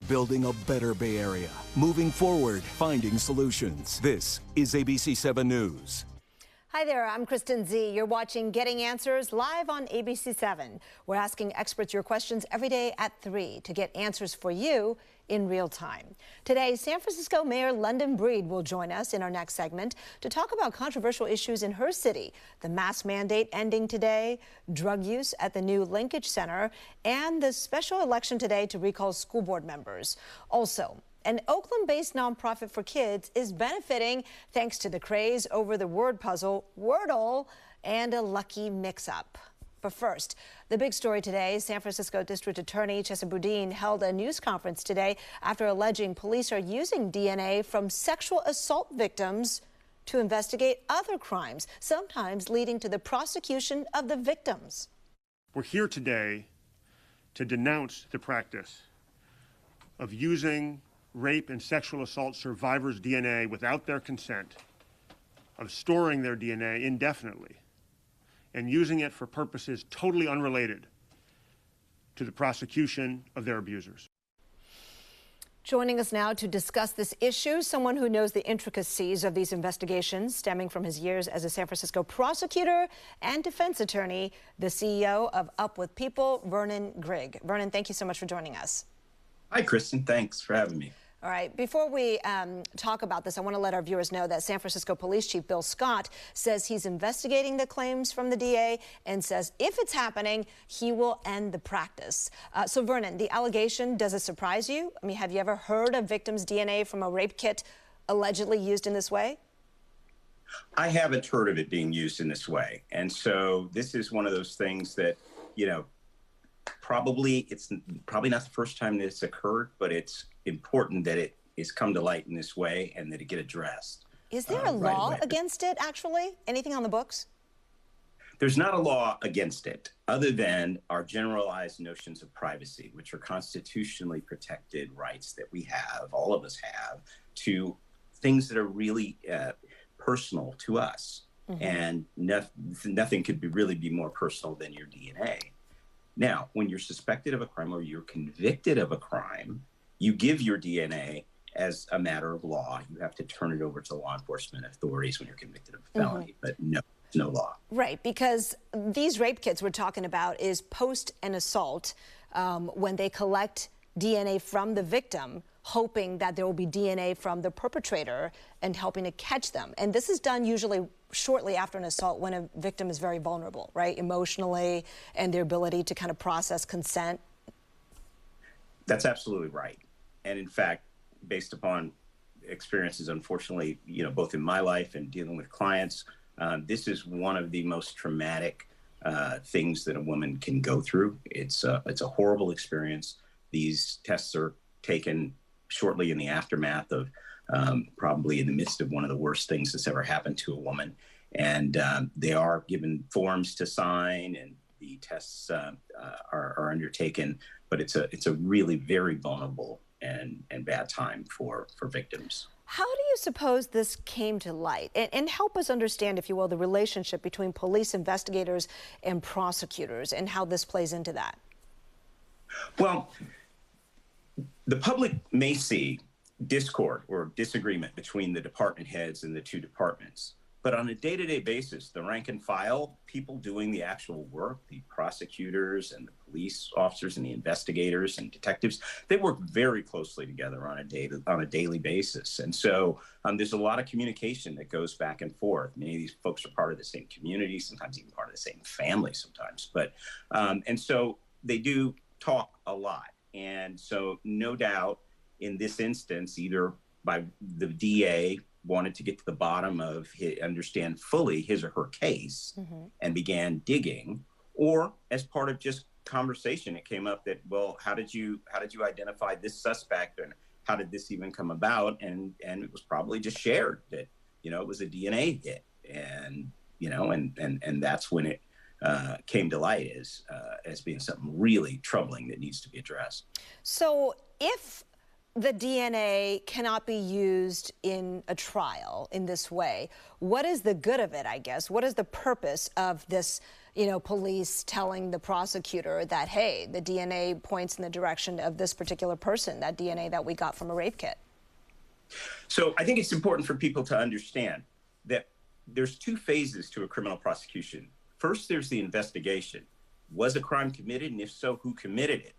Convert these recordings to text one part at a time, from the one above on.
Building a better Bay Area. Moving forward, finding solutions. This is ABC 7 News. Hi there, I'm Kristen Z. You're watching Getting Answers live on ABC 7. We're asking experts your questions every day at 3 to get answers for you in real time. Today, San Francisco Mayor London Breed will join us in our next segment to talk about controversial issues in her city, the mask mandate ending today, drug use at the new Linkage Center, and the special election today to recall school board members. Also, an Oakland-based nonprofit for kids is benefiting thanks to the craze over the word puzzle Wordle and a lucky mix-up. But first, the big story today, San Francisco District Attorney Chesapeake held a news conference today after alleging police are using DNA from sexual assault victims to investigate other crimes, sometimes leading to the prosecution of the victims. We're here today to denounce the practice of using rape and sexual assault survivors' DNA without their consent, of storing their DNA indefinitely, and using it for purposes totally unrelated to the prosecution of their abusers. Joining us now to discuss this issue, someone who knows the intricacies of these investigations stemming from his years as a San Francisco prosecutor and defense attorney, the CEO of Up With People, Vernon Grigg. Vernon, thank you so much for joining us. Hi, Kristen. Thanks for having me. All right, before we talk about this, I want to let our viewers know that San Francisco Police Chief Bill Scott says he's investigating the claims from the DA and says if it's happening, he will end the practice. So Vernon, the allegation, does it surprise you? I mean, have you ever heard of victims' DNA from a rape kit allegedly used in this way? I haven't heard of it being used in this way. And so this is one of those things that, you know, it's probably not the first time that it's occurred, but it's important that it is come to light in this way and that it get addressed. Is there a law against it, actually? Anything on the books? There's not a law against it, other than our generalized notions of privacy, which are constitutionally protected rights that we have, all of us have, to things that are really personal to us. Mm-hmm. And nothing could really be more personal than your DNA. Now, when you're suspected of a crime or you're convicted of a crime, you give your DNA as a matter of law. You have to turn it over to law enforcement authorities when you're convicted of a felony, but no law. Right, because these rape kits we're talking about is post an assault when they collect DNA from the victim, hoping that there will be DNA from the perpetrator and helping to catch them. And this is done usually shortly after an assault when a victim is very vulnerable, right, emotionally, and their ability to kind of process consent. That's absolutely right. And in fact, based upon experiences, unfortunately, you know, both in my life and dealing with clients, this is one of the most traumatic things that a woman can go through. It's a horrible experience. These tests are taken shortly in the aftermath of probably in the midst of one of the worst things that's ever happened to a woman. And they are given forms to sign, and the tests are undertaken. But it's a really very vulnerable and bad time for victims. How do you suppose this came to light? And help us understand, if you will, the relationship between police investigators and prosecutors and how this plays into that. Well, the public may see discord or disagreement between the department heads and the two departments. But on a day-to-day basis, the rank and file, people doing the actual work, the prosecutors and the police officers and the investigators and detectives, they work very closely together on a daily basis. And so there's a lot of communication that goes back and forth. Many of these folks are part of the same community, sometimes even part of the same family sometimes. But and so they do talk a lot. And so no doubt in this instance, either by the DA wanted to get to the bottom of understand fully his or her case and began digging, or as part of just conversation, it came up that, well, how did you identify this suspect, and how did this even come about? And it was probably just shared that, you know, it was a DNA hit, and you know, and that's when it came to light as being something really troubling that needs to be addressed. So if the DNA cannot be used in a trial in this way, what is the good of it, I guess? What is the purpose of this, police telling the prosecutor that, hey, the DNA points in the direction of this particular person, that DNA that we got from a rape kit? So I think it's important for people to understand that there's two phases to a criminal prosecution. First, there's the investigation. Was a crime committed? And if so, who committed it?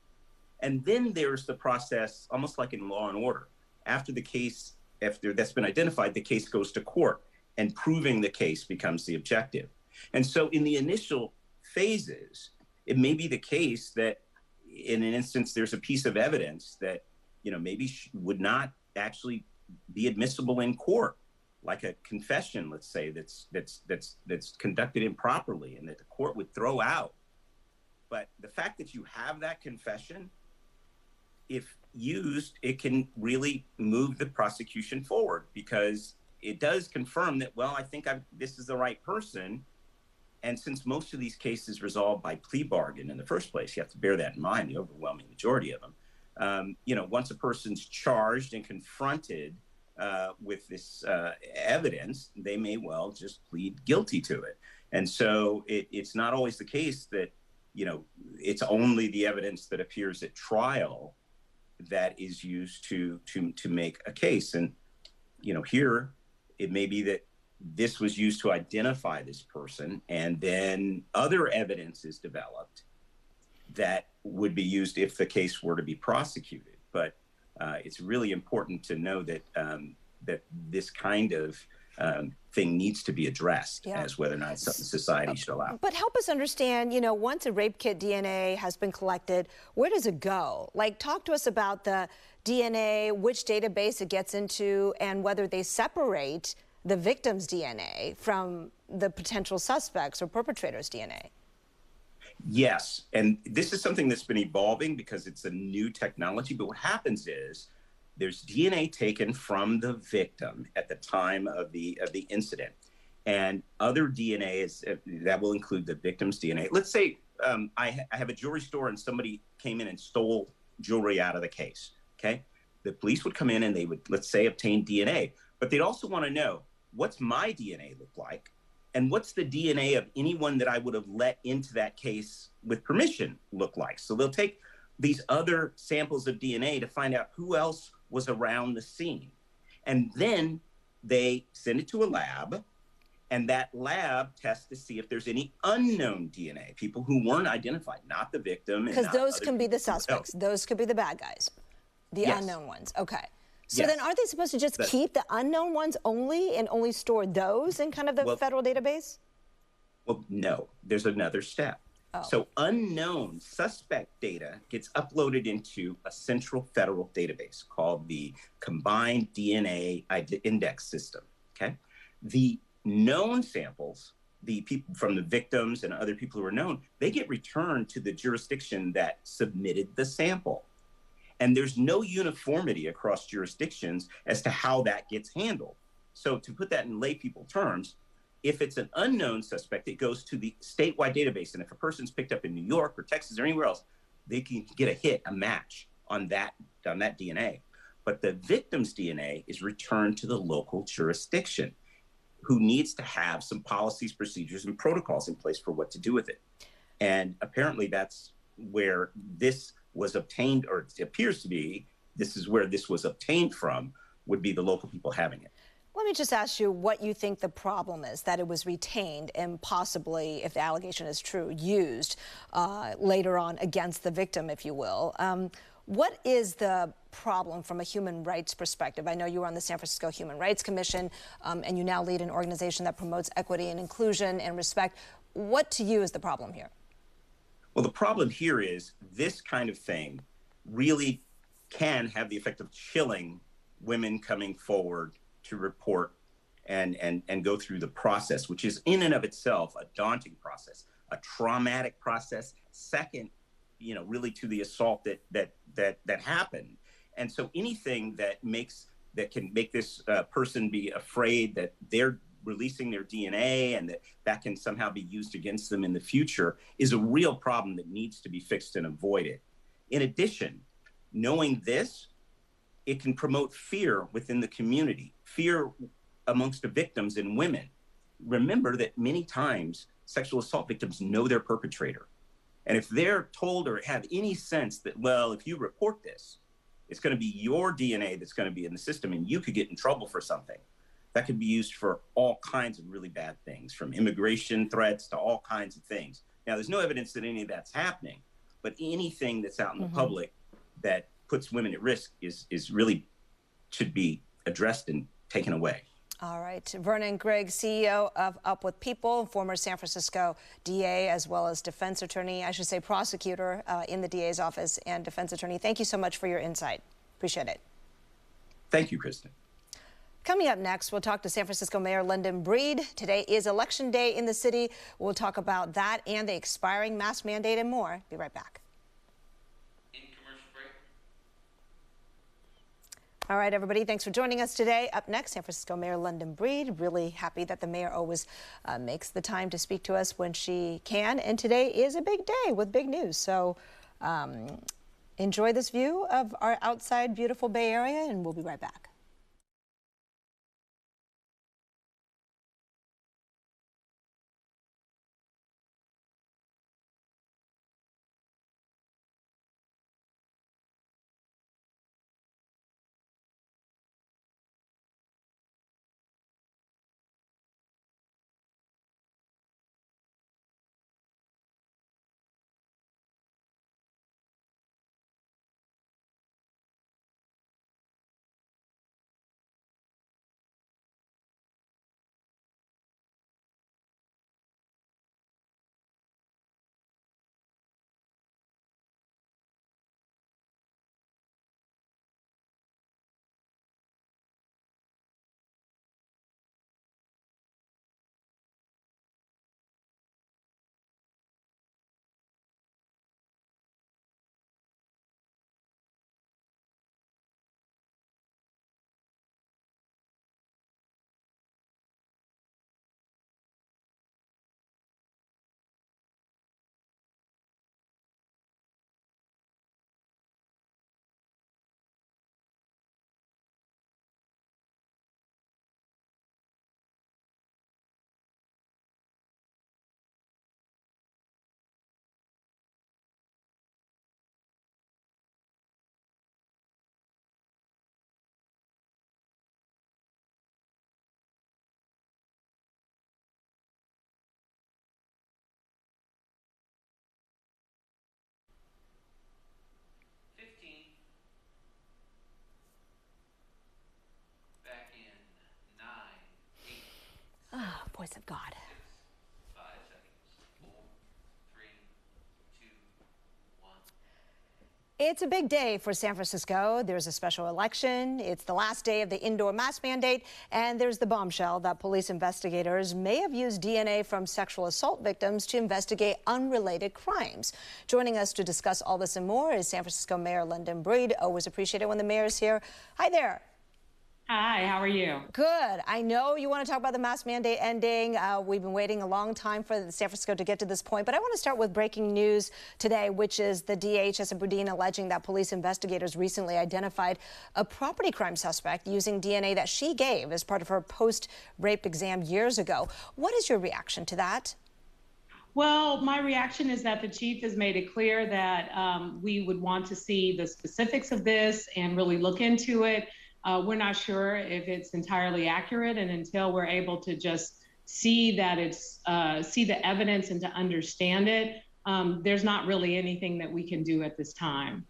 And then there's the process, almost like in Law and Order. After that's been identified, the case goes to court, and proving the case becomes the objective. And so in the initial phases, it may be the case that in an instance, there's a piece of evidence that, maybe would not actually be admissible in court, like a confession, let's say, that's conducted improperly and that the court would throw out. But the fact that you have that confession, if used, it can really move the prosecution forward, because it does confirm that, well, I think this is the right person. And since most of these cases resolve by plea bargain in the first place, you have to bear that in mind, the overwhelming majority of them. Once a person's charged and confronted with this evidence, they may well just plead guilty to it. And so it's not always the case that, it's only the evidence that appears at trial that is used to make a case. And, here it may be that this was used to identify this person, and then other evidence is developed that would be used if the case were to be prosecuted. But it's really important to know that that this kind of thing needs to be addressed as whether or not it's something society should allow. But help us understand, once a rape kit DNA has been collected, where does it go? Like, talk to us about the DNA, which database it gets into, and whether they separate the victim's DNA from the potential suspects or perpetrators' DNA. Yes, and this is something that's been evolving because it's a new technology. But what happens is there's DNA taken from the victim at the time of the incident, and other DNA that will include the victim's DNA. Let's say I have a jewelry store and somebody came in and stole jewelry out of the case. Okay, the police would come in and they would, let's say, obtain DNA, but they'd also want to know, what's my DNA look like? And what's the DNA of anyone that I would have let into that case with permission look like? So they'll take these other samples of DNA to find out who else was around the scene. And then they send it to a lab, and that lab tests to see if there's any unknown DNA, people who weren't identified, not the victim. Because those can be the suspects. Those could be the bad guys, the unknown ones. Okay. So then aren't they supposed to just keep the unknown ones only and only store those in kind of the federal database? Well, no, there's another step. So unknown suspect data gets uploaded into a central federal database called the Combined DNA Index System, okay? The known samples, the people from the victims and other people who are known, they get returned to the jurisdiction that submitted the sample. And there's no uniformity across jurisdictions as to how that gets handled. So to put that in lay people terms, if it's an unknown suspect, it goes to the statewide database. And if a person's picked up in New York or Texas or anywhere else, they can get a match on that DNA. But the victim's DNA is returned to the local jurisdiction, who needs to have some policies, procedures, and protocols in place for what to do with it. And apparently that's where this was obtained, or it appears to be, this is where this was obtained from, would be the local people having it. Let me just ask you what you think the problem is, that it was retained and possibly, if the allegation is true, used later on against the victim, if you will. What is the problem from a human rights perspective? I know you were on the San Francisco Human Rights Commission, and you now lead an organization that promotes equity and inclusion and respect. What to you is the problem here? Well, the problem here is this kind of thing really can have the effect of chilling women coming forward to report and go through the process, which is in and of itself a daunting process, a traumatic process, second, really to the assault that happened. And so anything that can make this person be afraid that they're releasing their DNA and that can somehow be used against them in the future is a real problem that needs to be fixed and avoided. In addition, knowing this, it can promote fear within the community, fear amongst the victims and women. Remember that many times sexual assault victims know their perpetrator. And if they're told or have any sense that, well, if you report this, it's going to be your DNA that's going to be in the system and you could get in trouble for something, that could be used for all kinds of really bad things, from immigration threats to all kinds of things. Now, there's no evidence that any of that's happening, but anything that's out in the public that puts women at risk is really should be addressed and taken away. All right. Vernon Grigg, CEO of Up With People, former San Francisco DA, as well as defense attorney, I should say prosecutor in the DA's office and defense attorney. Thank you so much for your insight. Appreciate it. Thank you, Kristen. Coming up next, we'll talk to San Francisco Mayor London Breed. Today is Election Day in the city. We'll talk about that and the expiring mask mandate and more. Be right back. All right, everybody, thanks for joining us today. Up next, San Francisco Mayor London Breed. Really happy that the mayor always makes the time to speak to us when she can. And today is a big day with big news. So enjoy this view of our outside beautiful Bay Area, and we'll be right back. Voice of God. 5 seconds. 4, 3, 2, 1. It's a big day for San Francisco. There's a special election. It's the last day of the indoor mask mandate. And there's the bombshell that police investigators may have used DNA from sexual assault victims to investigate unrelated crimes. Joining us to discuss all this and more is San Francisco Mayor London Breed. Always appreciate it when the mayor's here. Hi there. Hi, how are you? Good. I know you want to talk about the mask mandate ending. We've been waiting a long time for San Francisco to get to this point, but I want to start with breaking news today, which is the DH SFPD alleging that police investigators recently identified a property crime suspect using DNA that she gave as part of her post-rape exam years ago. What is your reaction to that? Well, my reaction is that the chief has made it clear that we would want to see the specifics of this and really look into it. We're not sure if it's entirely accurate, and until we're able to just see that it's see the evidence and to understand it, there's not really anything that we can do at this time.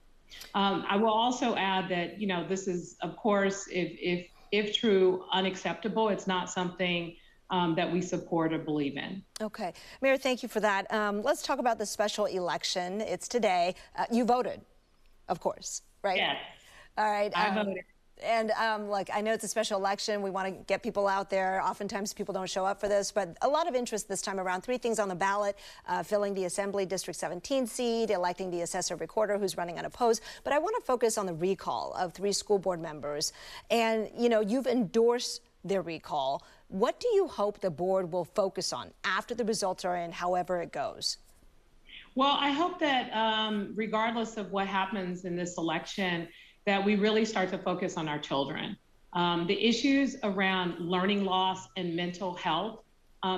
I will also add that, you know, this is, of course, if true, unacceptable. It's not something that we support or believe in. Okay, Mayor, thank you for that. Let's talk about the special election. It's today. You voted, of course, right? Yes. All right. I voted. And like, I know it's a special election. We want to get people out there. Oftentimes people don't show up for this, but a lot of interest this time around. 3 things on the ballot: filling the Assembly District 17 seat, electing the assessor recorder who's running unopposed. But I want to focus on the recall of 3 school board members. And, you know, you've endorsed their recall. What do you hope the board will focus on after the results are in, however it goes? Well, I hope that regardless of what happens in this election, that we really start to focus on our children. The issues around learning loss and mental health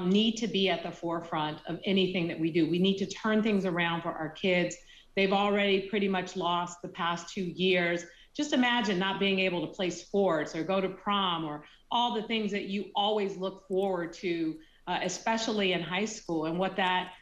need to be at the forefront of anything that we do. We need to turn things around for our kids. They've already pretty much lost the past 2 years. Just imagine not being able to play sports or go to prom or all the things that you always look forward to, especially in high school, and what that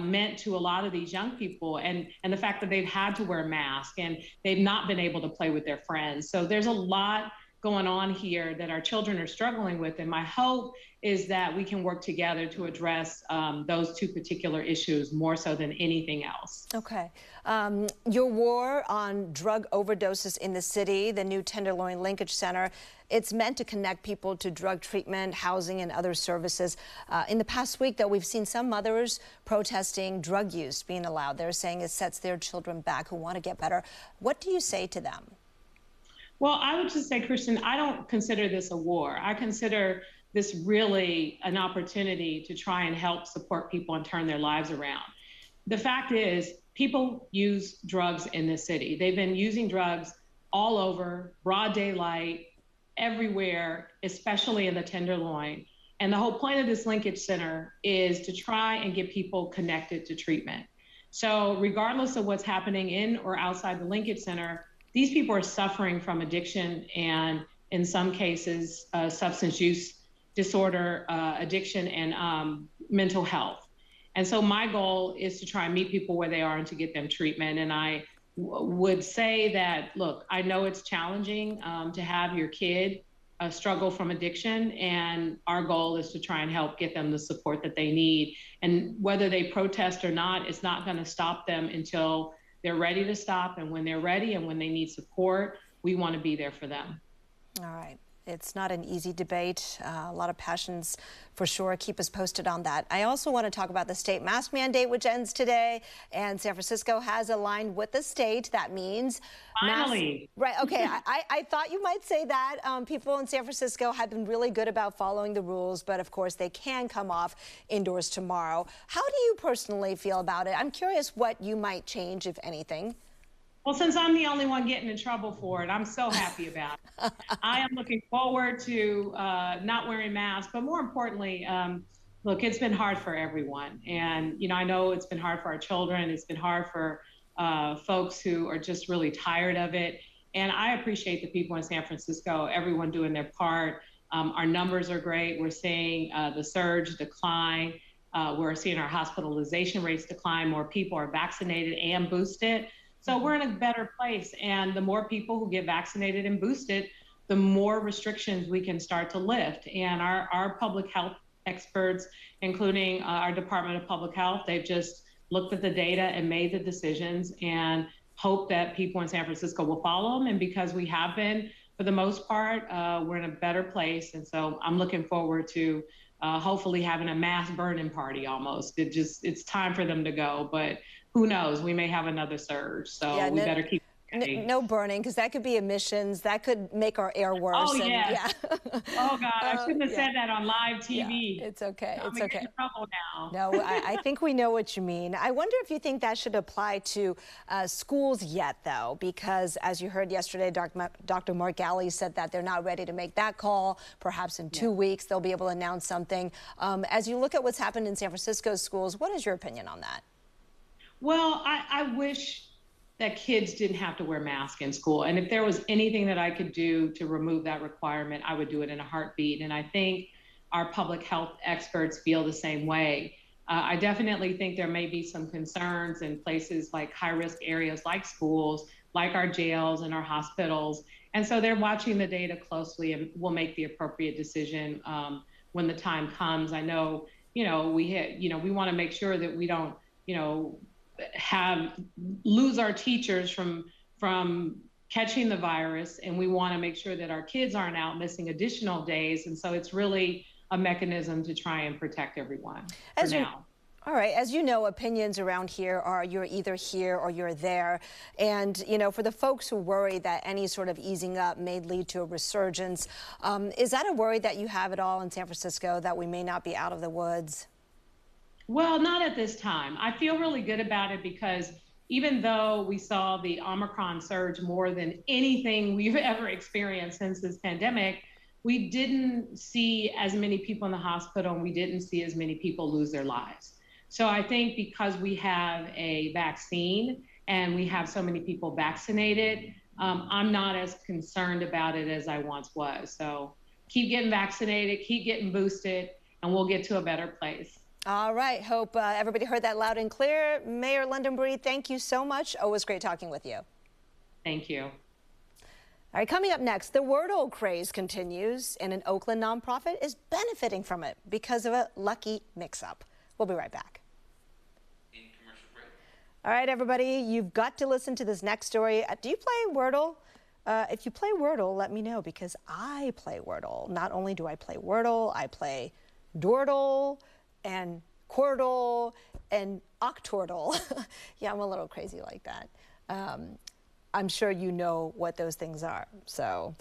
meant to a lot of these young people, and the fact that they've had to wear masks and they've not been able to play with their friends. So there's a lot going on here that our children are struggling with, and my hope is that we can work together to address those two particular issues more so than anything else. Okay. Your war on drug overdoses in the city, the new Tenderloin Linkage Center, it's meant to connect people to drug treatment, housing, and other services. In the past week, though, we've seen some mothers protesting drug use being allowed. They're saying it sets their children back who want to get better. What do you say to them? Well, I would just say, Kristen, I don't consider this a war. I consider this really an opportunity to try and help support people and turn their lives around. The fact is, people use drugs in this city. They've been using drugs all over, broad daylight, everywhere, especially in the Tenderloin. And the whole point of this linkage center is to try and get people connected to treatment. So regardless of what's happening in or outside the linkage center, these people are suffering from addiction and, in some cases, substance use disorder, addiction, and mental health. And so my goal is to try and meet people where they are and to get them treatment. And I would say that, look, I know it's challenging to have your kid struggle from addiction, and our goal is to try and help get them the support that they need. And whether they protest or not, it's not going to stop them until they're ready to stop, and when they're ready and when they need support, we want to be there for them. All right. It's not an easy debate. A lot of passions for sure. Keep us posted on that. I also want to talk about the state mask mandate, which ends today, and San Francisco has aligned with the state. That means finally. Right. Okay. I thought you might say that. People in San Francisco have been really good about following the rules, but of course they can come off indoors tomorrow. How do you personally feel about it? I'm curious what you might change, if anything. Well, since I'm the only one getting in trouble for it, I'm so happy about it. I am looking forward to not wearing masks, but more importantly, look, it's been hard for everyone. And, I know it's been hard for our children. It's been hard for folks who are just really tired of it. And I appreciate the people in San Francisco, everyone doing their part. Our numbers are great. We're seeing the surge decline. We're seeing our hospitalization rates decline. More people are vaccinated and boosted. So we're in a better place. And the more people who get vaccinated and boosted, the more restrictions we can start to lift. And our public health experts, including our Department of Public Health, they've just looked at the data and made the decisions and hope that people in San Francisco will follow them. And because we have been, for the most part, we're in a better place. And so I'm looking forward to hopefully having a mass burning party almost. It's time for them to go. But who knows? We may have another surge, so yeah, we better keep. No burning, because that could be emissions. That could make our air worse. Oh, yeah. Oh, God, I shouldn't have said that on live TV. Yeah, it's okay. It's okay. In trouble now. No, I think we know what you mean. I wonder if you think that should apply to schools yet, though, because as you heard yesterday, Dr. Mark Galley said that they're not ready to make that call. Perhaps in 2 weeks, they'll be able to announce something. As you look at what's happened in San Francisco's schools, what is your opinion on that? Well, I wish that kids didn't have to wear masks in school. And if there was anything that I could do to remove that requirement, I would do it in a heartbeat. And I think our public health experts feel the same way. I definitely think there may be some concerns in places like high-risk areas like schools, like our jails and our hospitals. And so they're watching the data closely and will make the appropriate decision when the time comes. I know, we want to make sure that we don't, lose our teachers from catching the virus, and we want to make sure that our kids aren't out missing additional days. And so it's really a mechanism to try and protect everyone for now. All right. As you know, opinions around here are you're either here or you're there. And, for the folks who worry that any sort of easing up may lead to a resurgence, is that a worry that you have at all in San Francisco, that we may not be out of the woods? Well, not at this time. I feel really good about it because even though we saw the Omicron surge more than anything we've ever experienced since this pandemic, we didn't see as many people in the hospital and we didn't see as many people lose their lives. So I think because we have a vaccine and we have so many people vaccinated, I'm not as concerned about it as I once was. So keep getting vaccinated, keep getting boosted, and we'll get to a better place. All right. Hope everybody heard that loud and clear. Mayor London Breed, thank you so much. Always great talking with you. Thank you. All right, coming up next, the Wordle craze continues, and an Oakland nonprofit is benefiting from it because of a lucky mix-up. We'll be right back. In commercial break. All right, everybody, you've got to listen to this next story. Do you play Wordle? If you play Wordle, let me know, because I play Wordle. Not only do I play Wordle, I play Dordle and Quordle and Octordle. Yeah, I'm a little crazy like that. I'm sure you know what those things are. So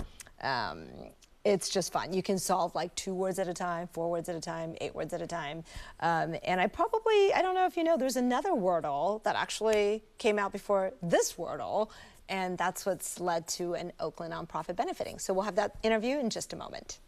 it's just fun. You can solve like 2 words at a time, 4 words at a time, 8 words at a time. And I don't know if you know, there's another Wordle that actually came out before this Wordle, and that's what's led to an Oakland nonprofit benefiting. So we'll have that interview in just a moment.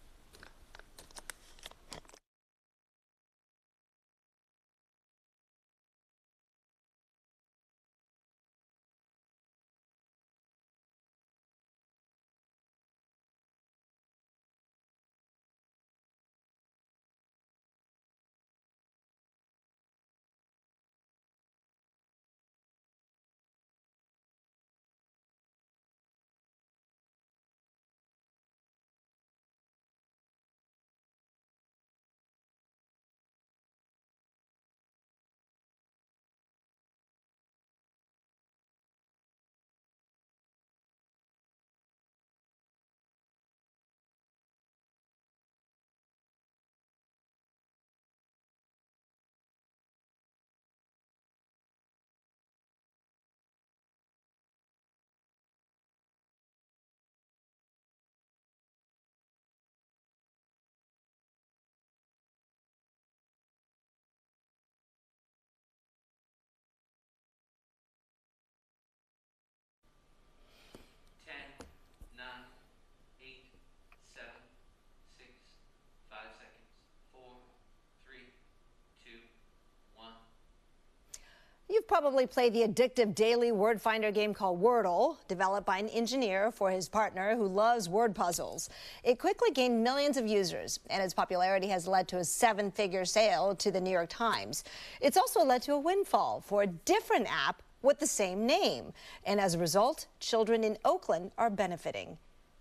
You've probably played the addictive daily word finder game called Wordle, developed by an engineer for his partner who loves word puzzles. It quickly gained millions of users, and its popularity has led to a 7-figure sale to the New York Times. It's also led to a windfall for a different app with the same name. And as a result, children in Oakland are benefiting.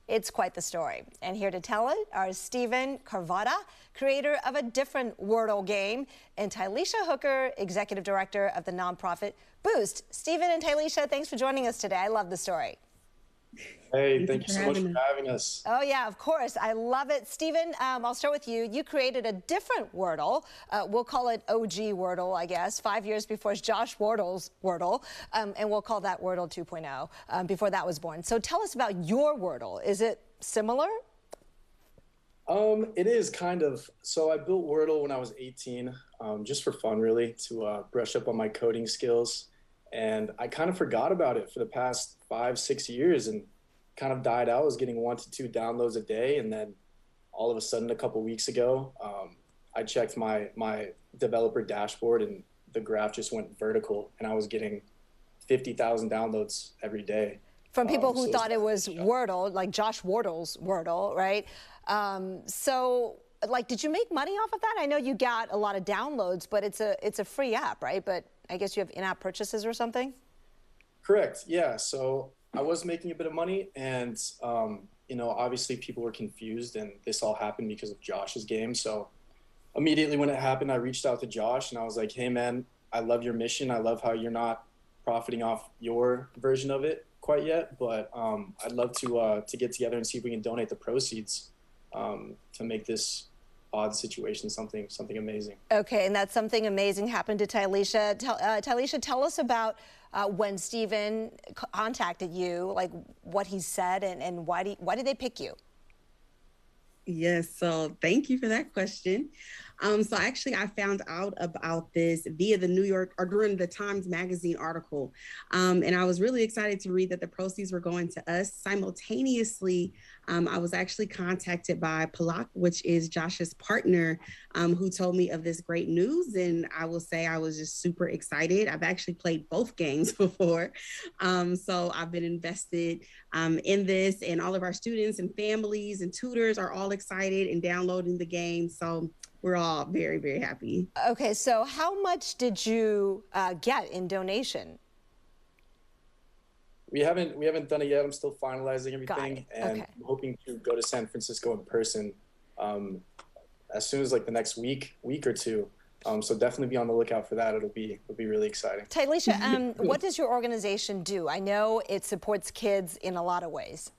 It's quite the story. And here to tell it are Stephen Carvata, creator of a different Wordle game, and Tylisha Hooker, executive director of the nonprofit Boost. Stephen and Tylisha, thanks for joining us today. I love the story. Hey, thank you so much for having us. Oh, yeah, of course. I love it. Stephen, I'll start with you. You created a different Wordle. We'll call it OG Wordle, I guess, 5 years before Josh Wardle's Wordle. And we'll call that Wordle 2.0 before that was born. So tell us about your Wordle. Is it similar? It is kind of. So I built Wordle when I was 18, just for fun, really, to brush up on my coding skills. And I kind of forgot about it for the past 5-6 years and kind of died out. I was getting 1 to 2 downloads a day. And then all of a sudden, a couple weeks ago, I checked my developer dashboard and the graph just went vertical and I was getting 50,000 downloads every day. From people who thought it was Wordle, like Josh Wardle's Wordle, right? So, like, did you make money off of that? I know you got a lot of downloads, but it's a free app, right? But I guess you have in-app purchases or something? Correct, yeah. So I was making a bit of money and, you know, obviously people were confused and this all happened because of Josh's game. So immediately when it happened, I reached out to Josh and I was like, hey man, I love your mission. I love how you're not profiting off your version of it quite yet, but I'd love to get together and see if we can donate the proceeds to make this odd situation something amazing. Okay, and that something amazing happened to Tylisha. Tylisha, tell us about when Stephen contacted you, like what he said, and why did they pick you? Yes, so thank you for that question. So actually, I found out about this via the New York or during the Times Magazine article. And I was really excited to read that the proceeds were going to us. Simultaneously, I was actually contacted by Palak, which is Josh's partner, who told me of this great news. And I will say I was just super excited. I've actually played both games before. So I've been invested in this, and all of our students and families and tutors are all excited and downloading the game. So we're all very, very happy. Okay, so how much did you get in donation? We haven't done it yet. I'm still finalizing everything, and Okay. I'm hoping to go to San Francisco in person as soon as like the next week or two. So definitely be on the lookout for that. It'll be really exciting. Tylisha, what does your organization do? I know it supports kids in a lot of ways.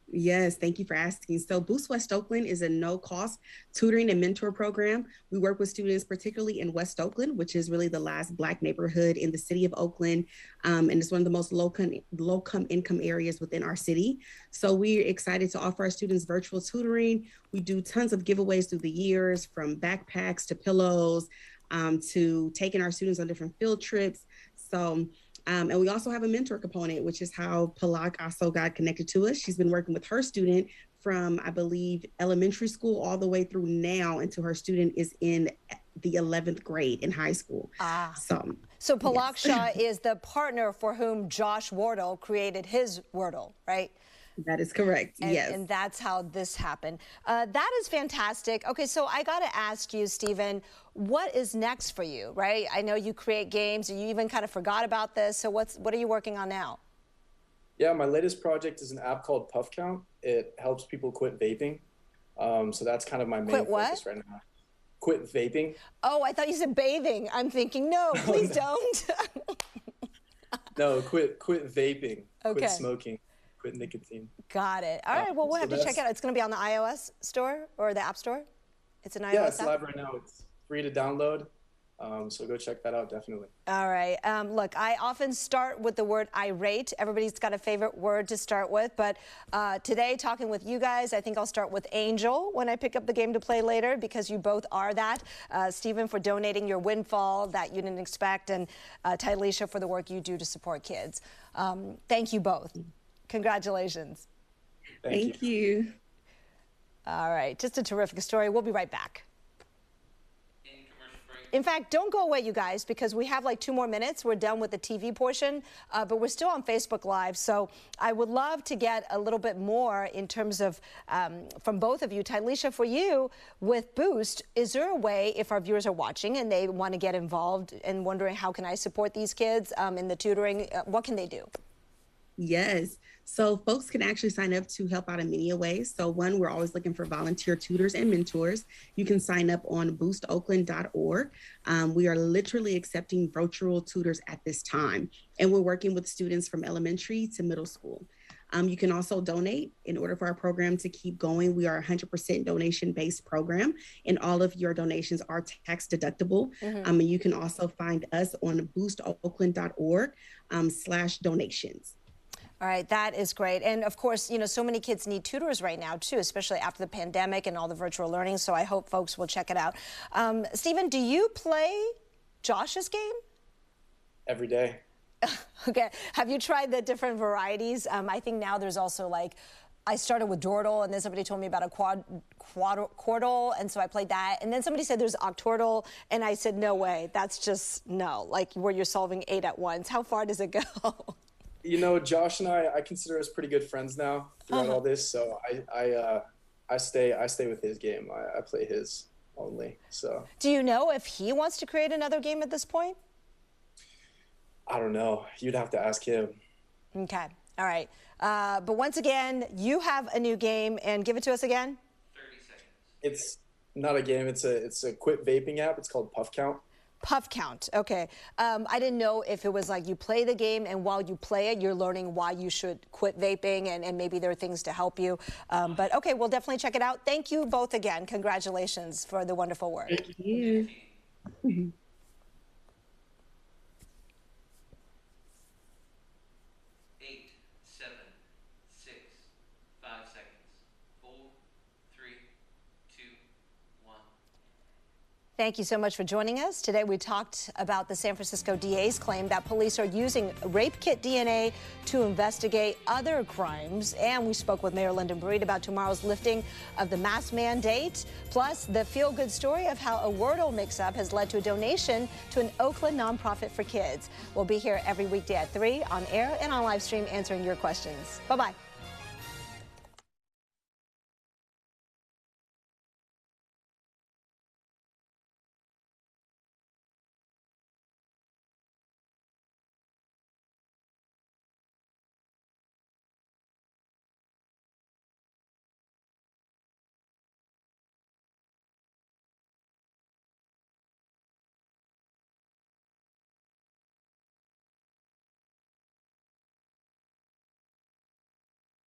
Yes, thank you for asking. So Boost West Oakland is a no-cost tutoring and mentor program. We work with students, particularly in West Oakland, which is really the last Black neighborhood in the city of Oakland. And it's one of the most low-income income areas within our city. So we're excited to offer our students virtual tutoring. We do tons of giveaways through the years, from backpacks to pillows, to taking our students on different field trips. So and we also have a mentor component, which is how Palak also got connected to us. She's been working with her student from, I believe, elementary school all the way through now until her student is in the 11th grade in high school. So Palak Shah is the partner for whom Josh Wordle created his Wordle, right? That is correct. Yes. And that's how this happened. That is fantastic. Okay, so I got to ask you, Stephen, what is next for you, right? I know you create games, and you even kind of forgot about this. So what are you working on now? Yeah, my latest project is an app called Puff Count. It helps people quit vaping. So that's kind of my main focus right now. Quit vaping. Oh, I thought you said bathing. I'm thinking, no, please don't. No, quit vaping. Okay. Quit smoking. Quit nicotine. Got it. All right, well, we'll have to check it out. It's going to be on the iOS store or the App Store? It's an iOS Yeah, it's app? live right now. It's free to download. So go check that out, definitely. All right. Look, I often start with the word irate. Everybody's got a favorite word to start with. But today, talking with you guys, I think I'll start with Angel when I pick up the game to play later, because you both are that. Stephen, for donating your windfall that you didn't expect, and Tylisha for the work you do to support kids. Thank you both. Congratulations. Thank you. All right. Just a terrific story. We'll be right back. In fact, don't go away, you guys, because we have like 2 more minutes. We're done with the TV portion, but we're still on Facebook Live. So I would love to get a little bit more in terms of from both of you. Tylisha, for you, with Boost, is there a way, if our viewers are watching and they want to get involved and wondering how can I support these kids in the tutoring, what can they do? Yes. So folks can actually sign up to help out in many ways. So one, we're always looking for volunteer tutors and mentors. You can sign up on boostoakland.org. We are literally accepting virtual tutors at this time, and we're working with students from elementary to middle school. You can also donate in order for our program to keep going. We are a 100% donation-based program, and all of your donations are tax deductible. And you can also find us on boostoakland.org/donations. All right, that is great. And of course, you know, so many kids need tutors right now, too, especially after the pandemic and all the virtual learning. So I hope folks will check it out. Stephen, do you play Josh's game? Every day. Okay. Have you tried the different varieties? I think now there's also like, I started with Wordle, and then somebody told me about a Quordle, and so I played that. And then somebody said there's Octordle, and I said, no way. That's just, no, like where you're solving 8 at once. How far does it go? You know, Josh and I consider us pretty good friends now throughout all this. So I stay with his game. I play his only. So. Do you know if he wants to create another game at this point? I don't know. You'd have to ask him. Okay. All right. But once again, you have a new game, and give it to us again. 30 seconds. It's not a game. It's a quit vaping app. It's called Puff Count. Puff Count. Okay. I didn't know if it was like you play the game, and while you play it, you're learning why you should quit vaping, and maybe there are things to help you. But okay, we'll definitely check it out. Thank you both again. Congratulations for the wonderful work. Thank you. 8, 7, 6, 5 seconds. 4, 3, 2, 1. Thank you so much for joining us. Today we talked about the San Francisco DA's claim that police are using rape kit DNA to investigate other crimes. And we spoke with Mayor Lyndon Breed about tomorrow's lifting of the mask mandate, plus the feel-good story of how a Wordle mix-up has led to a donation to an Oakland nonprofit for kids. We'll be here every weekday at 3 on air and on live stream answering your questions. Bye-bye.